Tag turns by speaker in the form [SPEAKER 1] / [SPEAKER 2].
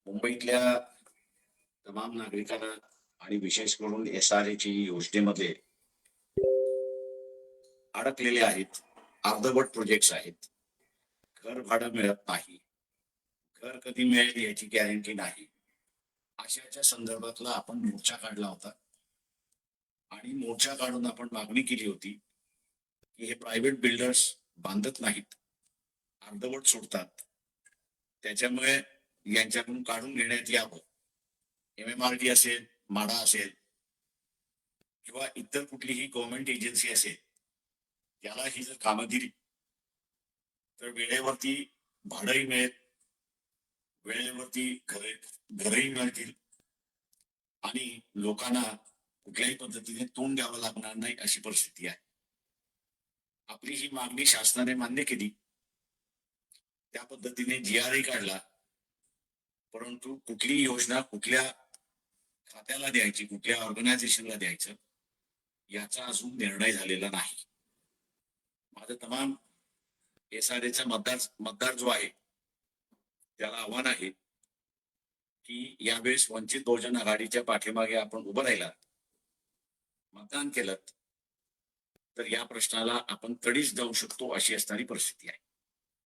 [SPEAKER 1] मुंबईतल्या तमाम नागरिकांना आणि विशेष करून SRA योजनेमध्ये अडकलेले आहेत. अर्धवट प्रोजेक्ट्स आहेत. घर भाडं मिळत नाही. घर कधी मिळेल याची गॅरंटी नाही. अशाच्या संदर्भातला आपण मोर्चा काढला होता आणि मोर्चा काढून आपण मागणी केली होती की हे प्रायव्हेट बिल्डर्स बांधत नाहीत, अर्धवट सोडतात. त्याच्यामुळे यांच्याकडून काढून घेण्यात यावं. MMRD असेल, माडा असेल किंवा इतर कुठलीही गव्हर्नमेंट एजन्सी असेल, त्याला ही जर कामं दिली तर वेळेवरती भाडंही मिळेल, वेळेवरती घरही मिळतील आणि लोकांना कुठल्याही पद्धतीने तोंड द्यावं लागणार नाही अशी परिस्थिती आहे. आपली ही मागणी शासनाने मान्य केली, त्या पद्धतीने GRही काढला, परंतु कुठली योजना कुठल्या खात्याला द्यायची, कुठल्या ऑर्गनायझेशनला द्यायचं याचा अजून निर्णय झालेला नाही. माझं तमाम SRAचा मतदार जो आहे त्याला आव्हान आहे की यावेळेस वंचित बहुजन आघाडीच्या पाठीमागे आपण उभं राहिलात, मतदान केलं तर या प्रश्नाला आपण तडीच जाऊ शकतो अशी असणारी परिस्थिती आहे.